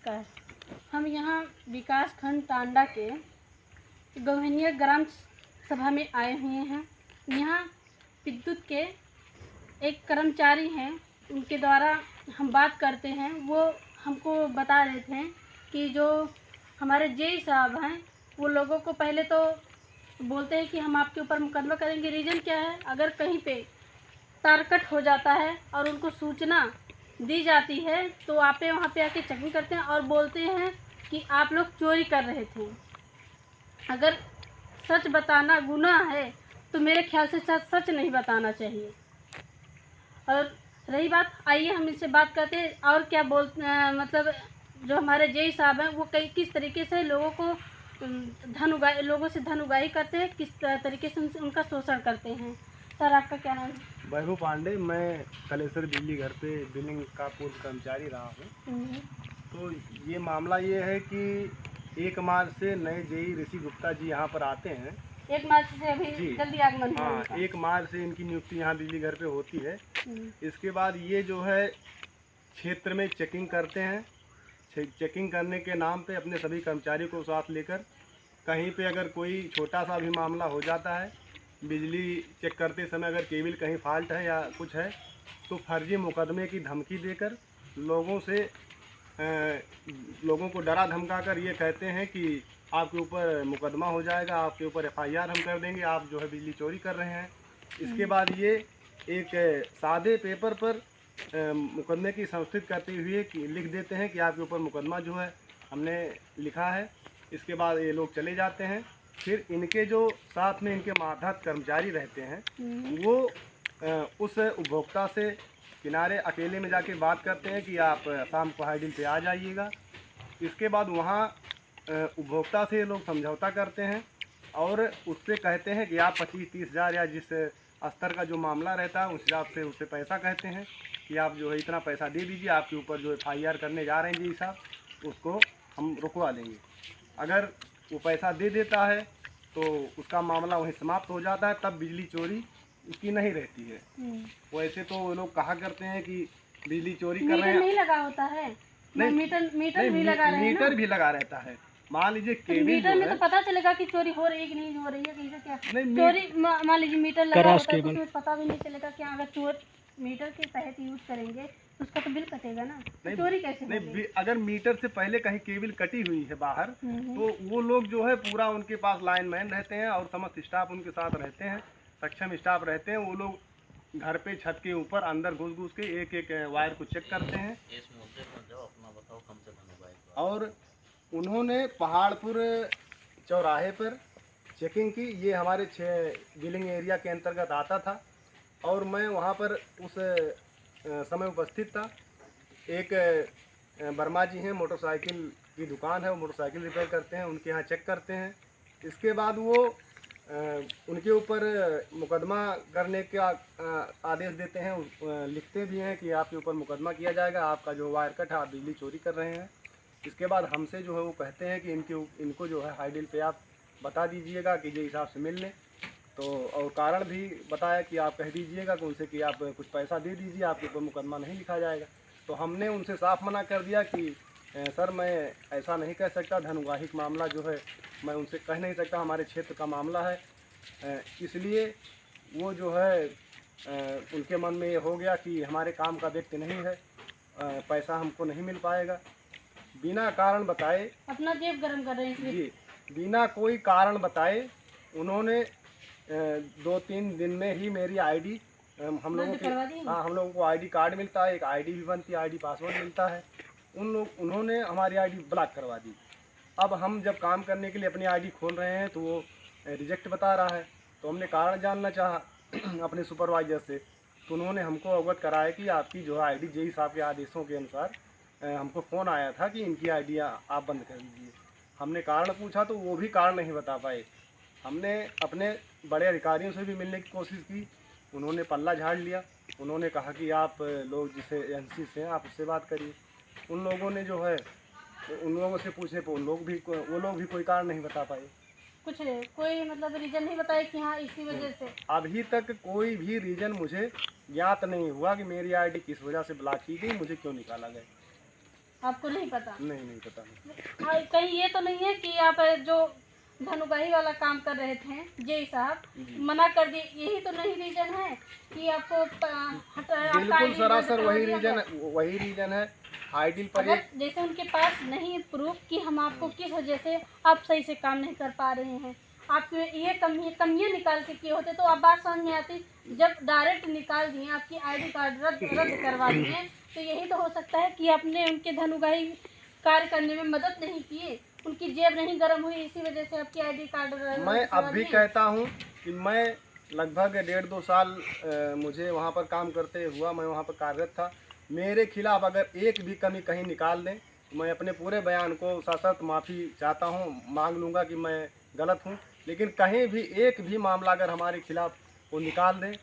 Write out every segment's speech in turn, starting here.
नमस्कार। हम यहाँ विकास खंड टांडा के गवहनिया ग्राम सभा में आए हुए हैं। यहाँ विद्युत के एक कर्मचारी हैं, उनके द्वारा हम बात करते हैं। वो हमको बता रहे थे कि जो हमारे जेई साहब हैं वो लोगों को पहले तो बोलते हैं कि हम आपके ऊपर मुकदमा करेंगे। रीज़न क्या है, अगर कहीं पे तार कट हो जाता है और उनको सूचना दी जाती है तो आप वहाँ पे आके चेकिंग करते हैं और बोलते हैं कि आप लोग चोरी कर रहे थे। अगर सच बताना गुनाह है तो मेरे ख्याल से सच नहीं बताना चाहिए। और रही बात, आइए हम इनसे बात करते हैं और क्या मतलब जो हमारे जेई साहब हैं वो किस तरीके से लोगों को लोगों से धन उगाही करते हैं, किस तरीके से उनका शोषण करते हैं। सर, आपका क्या नाम है? वैभव पांडे। मैं कलेसर बिजली घर पे बिलिंग का पूर्व कर्मचारी रहा हूँ। तो ये मामला ये है कि 1 मार्च से नए जेई ऋषि गुप्ता जी यहाँ पर आते हैं। 1 मार्च से अभी जल्दी आगमन हुआ। हाँ, 1 मार्च से इनकी नियुक्ति यहाँ बिजली घर पे होती है। इसके बाद ये जो है क्षेत्र में चेकिंग करते हैं। चेकिंग करने के नाम पे अपने सभी कर्मचारियों को साथ लेकर कहीं पे अगर कोई छोटा सा भी मामला हो जाता है, बिजली चेक करते समय अगर केबल कहीं फॉल्ट है या कुछ है, तो फर्जी मुकदमे की धमकी देकर लोगों को डरा धमका कर ये कहते हैं कि आपके ऊपर मुकदमा हो जाएगा, आपके ऊपर FIR हम कर देंगे, आप जो है बिजली चोरी कर रहे हैं। इसके बाद ये एक सादे पेपर पर मुकदमे की संस्थित करते हुए लिख देते हैं कि आपके ऊपर मुकदमा जो है हमने लिखा है। इसके बाद ये लोग चले जाते हैं। फिर इनके जो साथ में इनके मातहत कर्मचारी रहते हैं वो उस उपभोक्ता से किनारे अकेले में जाके बात करते हैं कि आप शाम को हाइडिल पे आ जाइएगा। इसके बाद वहाँ उपभोक्ता से लोग समझौता करते हैं और उससे कहते हैं कि आप 25-30 हज़ार या जिस स्तर का जो मामला रहता है उस हिसाब से उससे पैसा कहते हैं कि आप जो है इतना पैसा दे दीजिए, आपके ऊपर जो FIR करने जा रहे हैं जी साहब, उसको हम रुकवा देंगे। अगर वो पैसा दे देता है तो उसका मामला वहीं समाप्त हो जाता है, तब बिजली चोरी उसकी नहीं रहती है। वैसे तो वो लोग कहा करते हैं कि बिजली चोरी कर रहे हैं। नहीं लगा होता है। नहीं, मीटर भी लगा रहे हैं। मीटर भी लगा रहता है। मान लीजिए केबल मीटर में तो पता चलेगा कि चोरी हो रही है कि नहीं हो रही है, कैसे क्या चोरी। मान लीजिए मीटर लगा होता है तो उसमें पता भी नहीं चलेगा कि अगर चोर मीटर के तहत यूज करेंगे तो उसका तो बिल कटेगा ना। नहीं, चोरी कैसे नहीं, अगर मीटर से पहले कहीं केबल कटी हुई है बाहर तो वो लोग जो है पूरा उनके पास लाइनमैन रहते हैं और समस्त स्टाफ उनके साथ रहते हैं, सक्षम स्टाफ रहते हैं। वो लोग घर पे छत के ऊपर अंदर घुस के एक एक वायर को चेक करते हैं। और उन्होंने पहाड़पुर चौराहे पर चेकिंग की। ये हमारे बिलिंग एरिया के अंतर्गत आता था और मैं वहाँ पर उस समय उपस्थित था। एक वर्मा जी हैं, मोटरसाइकिल की दुकान है, वो मोटरसाइकिल रिपेयर करते हैं, उनके यहाँ चेक करते हैं। इसके बाद वो उनके ऊपर मुकदमा करने का आदेश देते हैं, लिखते भी हैं कि आपके ऊपर मुकदमा किया जाएगा, आपका जो वायर कट है, आप बिजली चोरी कर रहे हैं। इसके बाद हमसे जो है वो कहते हैं कि इनको जो है हाइडिल पे आप बता दीजिएगा कि जिस हिसाब से मिल लें। तो और कारण भी बताया कि आप कह दीजिएगा कि उनसे कि आप कुछ पैसा दे दीजिए, आपके ऊपर मुकदमा नहीं लिखा जाएगा। तो हमने उनसे साफ मना कर दिया कि सर मैं ऐसा नहीं कह सकता, धन उगाही का मामला जो है मैं उनसे कह नहीं सकता, हमारे क्षेत्र का मामला है। इसलिए वो जो है उनके मन में ये हो गया कि हमारे काम का व्यक्ति नहीं है, पैसा हमको नहीं मिल पाएगा। बिना कारण बताए अपना जेब गर्म कर रहे हैं जी, बिना कोई कारण बताए उन्होंने 2-3 दिन में ही मेरी ID हम लोगों को ID कार्ड मिलता है, एक ID भी बनती है, ID पासवर्ड मिलता है। उन्होंने हमारी ID ब्लॉक करवा दी। अब हम जब काम करने के लिए अपनी ID खोल रहे हैं तो वो रिजेक्ट बता रहा है। तो हमने कारण जानना चाहा अपने सुपरवाइजर से, तो उन्होंने हमको अवगत कराया कि आपकी जो है ID जेई साहब के आदेशों के अनुसार हमको फ़ोन आया था कि इनकी ID आप बंद कर दीजिए। हमने कारण पूछा तो वो भी कारण नहीं बता पाए। हमने अपने बड़े अधिकारियों से भी मिलने की कोशिश की, उन्होंने पल्ला झाड़ लिया। उन्होंने कहा कि आप लोग जिस एजेंसी से हैं आप उससे बात करिए। उन लोगों ने जो है उन लोगों से पूछे तो वो लोग भी कोई कारण नहीं बता पाए। कोई मतलब रीज़न नहीं बताया कि हाँ इसी वजह से। अभी तक कोई भी रीज़न मुझे ज्ञात नहीं हुआ कि मेरी ID किस वजह से ब्लॉक की गई, मुझे क्यों निकाला गया। आपको नहीं पता? नहीं पता। हाँ, कहीं ये तो नहीं है कि आप जो धनुगाही वाला काम कर रहे थे जेई साहब मना कर दिए, यही तो नहीं रीजन है कि आपको बिल्कुल सरासर वही रीजन है। आइडियल पर अगर जैसे उनके पास नहीं प्रूफ कि हम आपको किस वजह से आप सही से काम नहीं कर पा रहे हैं, आप ये कमियाँ निकाल के किए होते तो आप बात समझ में आती। जब डायरेक्ट निकाल दिए, आपकी आईडी कार्ड रद्द करवा दिए, तो यही तो हो सकता है कि आपने उनके धनुगाही कार्य करने में मदद नहीं की, उनकी जेब नहीं गर्म हुई, इसी वजह से आपकी आईडी कार्ड मैं अब भी कहता हूँ कि मैं लगभग 1.5-2 साल मुझे वहाँ पर काम करते हुआ, मैं वहाँ पर कार्यरत था। मेरे खिलाफ अगर एक भी कमी कहीं निकाल दें, मैं अपने पूरे बयान को सशर्त माफ़ी चाहता हूँ, मांग लूँगा कि मैं गलत हूँ। लेकिन कहीं भी एक भी मामला अगर हमारे खिलाफ वो निकाल दें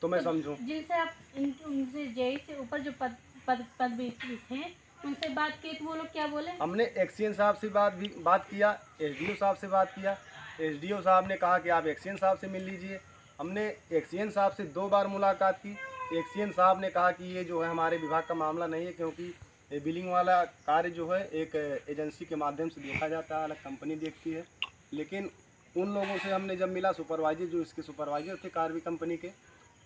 तो मैं समझूँ। जिनसे आप उनसे जेई से ऊपर जो पद भी थे उनसे बात की तो वो लोग क्या बोले? हमने एक्सीएन साहब से बात किया, एसडीओ साहब से बात किया। एसडीओ साहब ने कहा कि आप एक्सीएन साहब से मिल लीजिए। हमने एक्सीएन साहब से 2 बार मुलाकात की। एक्सीएन साहब ने कहा कि ये जो है हमारे विभाग का मामला नहीं है, क्योंकि ये बिलिंग वाला कार्य जो है एक एजेंसी के माध्यम से देखा जाता है, अलग कंपनी देखती है। लेकिन उन लोगों से हमने जब मिला, सुपरवाइजर जो इसके सुपरवाइजर थे कार्बी कंपनी के,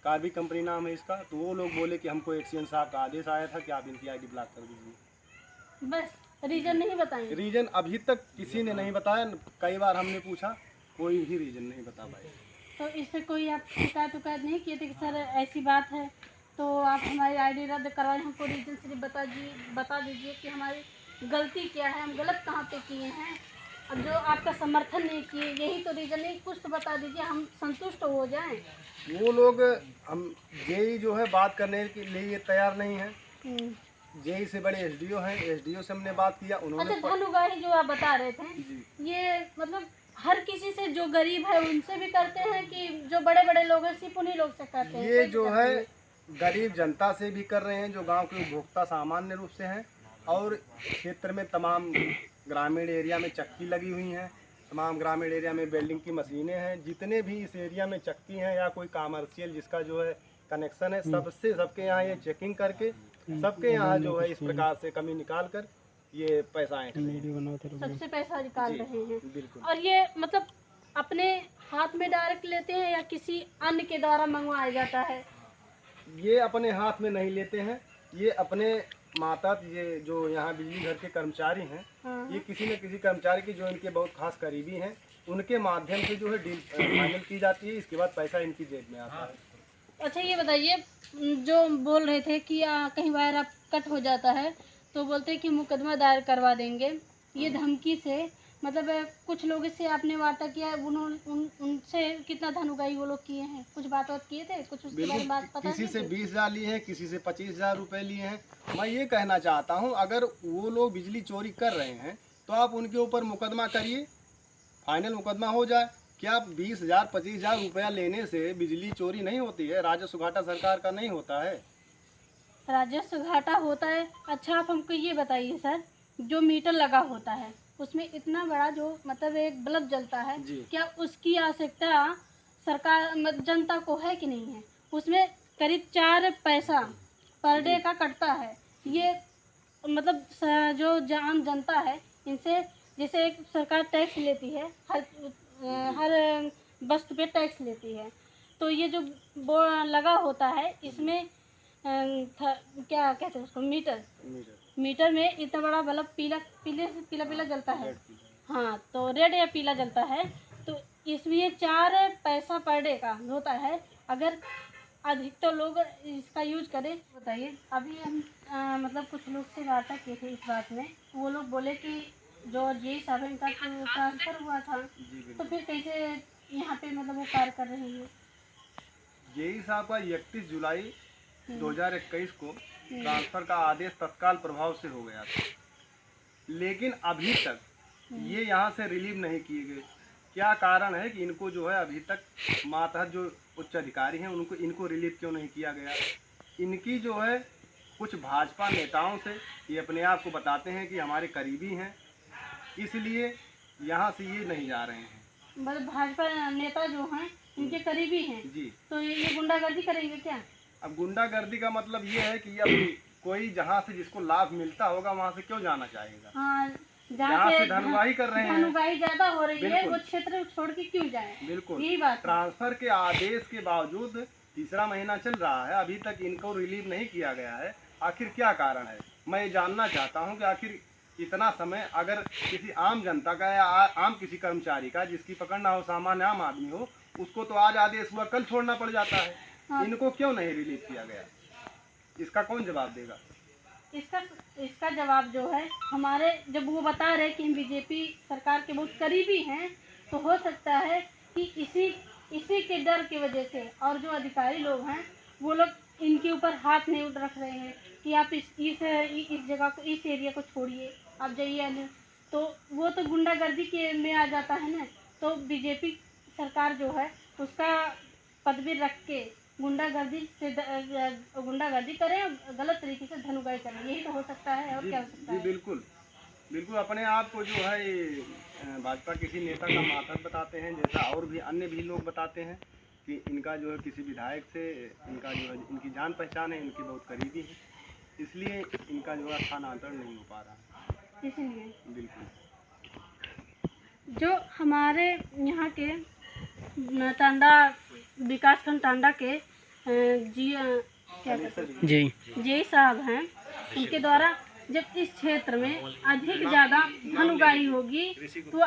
कार्बी कंपनी नाम है इसका, तो वो लोग बोले कि हमको एक्सीएन साहब का आदेश आया था कि आप इनकी आईडी ब्लॉक कर दीजिए। बस रीजन नहीं बताएंगे? रीजन अभी तक किसी ने नहीं बताया। कई बार हमने पूछा, कोई भी रीजन नहीं बता पाए। तो इस पर कोई आप शिकायत नहीं किए थे कि सर ऐसी बात है तो आप हमारी आईडी रद्द करवाएं, हमको रीजन सिर्फ बता दीजिए कि हमारी गलती क्या है, हम गलत कहाँ पे किए हैं, अब जो आपका समर्थन नहीं किए, यही तो रीजन नहीं, कुछ तो बता दीजिए, हम संतुष्ट हो जाएं। वो लोग हम जेई जो है बात करने के लिए तैयार नहीं है। जेई से बड़े एसडीओ हैं, एसडीओ से हमने बात किया, उन्होंने अच्छा, धनुगाही जो आप बता रहे थे, ये मतलब हर किसी से जो गरीब है उनसे भी करते हैं कि जो बड़े बड़े लोग हैं सिर्फ उन्हीं लोग से करते हैं? ये जो है गरीब जनता से भी कर रहे हैं, जो गांव के उपभोक्ता सामान्य रूप से हैं, और क्षेत्र में तमाम ग्रामीण एरिया में चक्की लगी हुई हैं, तमाम ग्रामीण एरिया में वेल्डिंग की मशीनें हैं, जितने भी इस एरिया में चक्की हैं या कोई कमर्शियल जिसका जो है कनेक्शन है, सबके यहाँ ये चेकिंग करके सबके यहाँ जो है इस प्रकार से कमी निकाल कर ये पैसा सबसे पैसा निकाल रहे हैं। बिल्कुल। और ये मतलब अपने हाथ में डायरेक्ट लेते हैं या किसी अन्य के द्वारा मंगवाया जाता है? ये अपने हाथ में नहीं लेते हैं, ये अपने मातहत ये जो यहाँ बिजली घर के कर्मचारी हैं, ये किसी न किसी कर्मचारी की जो इनके बहुत खास करीबी हैं, उनके माध्यम से जो है डील फाइनल की जाती है। इसके बाद पैसा इनकी जेब में आता है। अच्छा, ये बताइए, जो बोल रहे थे कि कहीं वायर आप कट हो जाता है तो बोलते हैं कि मुकदमा दायर करवा देंगे, ये धमकी से, मतलब कुछ लोगों से आपने वार्ता किया, उनसे कितना धनुगाही वो लोग किए हैं? कुछ बात किए थे? कुछ उसके बारे में बात पता? किसी से 20,000 लिए हैं, किसी से 25,000 रुपये लिए हैं। मैं ये कहना चाहता हूँ, अगर वो लोग बिजली चोरी कर रहे हैं तो आप उनके ऊपर मुकदमा करिए, फाइनल मुकदमा हो जाए। क्या 20,000 25,000 रुपया लेने से बिजली चोरी नहीं होती है? राजस्व घाटा सरकार का नहीं होता है? राजस्व घाटा होता है। अच्छा, आप हमको ये बताइए सर, जो मीटर लगा होता है उसमें इतना बड़ा जो मतलब एक बल्ब जलता है, क्या उसकी आवश्यकता सरकार जनता को है कि नहीं है? उसमें करीब 4 पैसा पर डे का कटता है। ये मतलब जो आम जनता है इनसे, जैसे एक सरकार टैक्स लेती है, हर वस्तु पे टैक्स लेती है, तो ये जो लगा होता है इसमें क्या कहते हैं उसको, मीटर में इतना बड़ा बल्ब पीला जलता है। हाँ, तो रेड या पीला जलता है, तो इसलिए 4 पैसा पर डे का होता है। अगर अधिकतर लोग इसका यूज करें। बताइए, अभी हम मतलब कुछ लोग से वार्ता किए थे इस बात में, वो लोग बोले कि जो जेई साहब इनका ट्रांसफ़र हुआ था, तो फिर कैसे यहाँ पे मतलब वो कार्य कर रहे हैं? जेई साहब का 31 जुलाई 2021 को ट्रांसफ़र का आदेश तत्काल प्रभाव से हो गया था, लेकिन अभी तक ये यहाँ से रिलीव नहीं किए गए। क्या कारण है कि इनको जो है अभी तक मातहत जो उच्च अधिकारी हैं इनको रिलीव क्यों नहीं किया गया? इनकी जो है कुछ भाजपा नेताओं से ये अपने आप को बताते हैं कि हमारे करीबी हैं, इसलिए यहाँ से ये नहीं जा रहे हैं। मतलब भाजपा नेता जो हैं इनके करीबी हैं जी, तो ये गुंडागर्दी करेंगे क्या? अब गुंडागर्दी का मतलब ये है कि अब कोई जहाँ से जिसको लाभ मिलता होगा वहाँ से क्यों जाना चाहेगा? हाँ, जहाँ से धन कर रहे हैं, धनुगाही ज्यादा हो रही है, बिल्कुल। वो क्षेत्र छोड़ के क्यों जाए? बिल्कुल, यही बात है। ट्रांसफर के आदेश के बावजूद तीसरा महीना चल रहा है, अभी तक इनको रिलीव नहीं किया गया है। आखिर क्या कारण है? मैं ये जानना चाहता हूँ कि आखिर इतना समय अगर किसी आम जनता का या आम किसी कर्मचारी का जिसकी पकड़ ना हो, सामान्य आम आदमी हो, उसको तो आज आदेश हुआ कल छोड़ना पड़ जाता है। हाँ। इनको क्यों नहीं रिलीव किया गया? इसका कौन जवाब देगा? इसका जवाब जो है, हमारे जब वो बता रहे कि हम बीजेपी सरकार के बहुत करीबी हैं, तो हो सकता है कि इसी के डर की वजह से और जो अधिकारी लोग हैं वो लोग इनके ऊपर हाथ नहीं रख रहे हैं कि आप इस जगह को, इस एरिया को छोड़िए, आप जाइए नहीं, तो वो तो गुंडागर्दी के में आ जाता है ना। तो बीजेपी सरकार जो है उसका पदवी रख के गुंडागर्दी करें और गलत तरीके से धनुगाही करें, यही तो हो सकता है। और क्या हो सकता जी है? बिल्कुल बिल्कुल, अपने आप को जो है ये भाजपा किसी नेता का मातहत बताते हैं, जैसा और भी अन्य भी लोग बताते हैं कि इनका जो है किसी विधायक से इनका जो है इनकी जान पहचान है, इनकी बहुत करीबी है, इसलिए इनका जो है स्थानांतरण नहीं हो पा रहा। इसलिए बिल्कुल, जो हमारे यहाँ के टांडा विकासखंड टांडा के जी साहब हैं, उनके द्वारा जब इस क्षेत्र में अधिक ज़्यादा धनुगाही होगी तो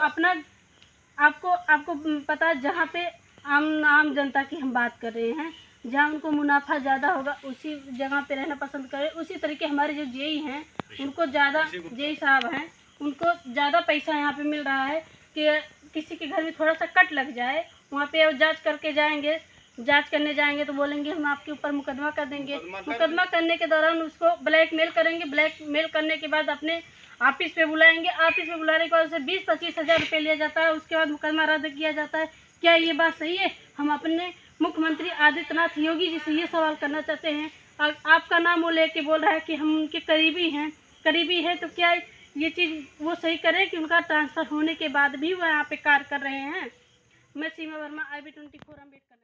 आपको पता है, जहाँ पे आम जनता की हम बात कर रहे हैं, जहाँ उनको मुनाफा ज़्यादा होगा उसी जगह पे रहना पसंद करें। उसी तरीके हमारे जो जेई हैं, उनको ज़्यादा, जेई साहब हैं, उनको ज़्यादा पैसा यहाँ पे मिल रहा है कि किसी के घर में थोड़ा सा कट लग जाए, वहाँ पे जांच करके जाएंगे, जांच करने जाएंगे तो बोलेंगे हम आपके ऊपर मुकदमा कर देंगे। मुकदमा करने के दौरान उसको ब्लैकमेल करेंगे, ब्लैकमेल करने के बाद अपने ऑफिस पे बुलाएंगे, ऑफिस में बुलाने के बाद उसे 20-25 हज़ार रुपये लिया जाता है, उसके बाद मुकदमा रद्द किया जाता है। क्या ये बात सही है? हम अपने मुख्यमंत्री आदित्यनाथ योगी जी से ये सवाल करना चाहते हैं, आपका नाम वो लेके बोल रहा है कि हम उनके करीबी है, तो क्या ये चीज़ वो सही करें कि उनका ट्रांसफ़र होने के बाद भी वो यहाँ पे कार्य कर रहे हैं? मैं सीमा वर्मा, IB 24 अम्बेडकर।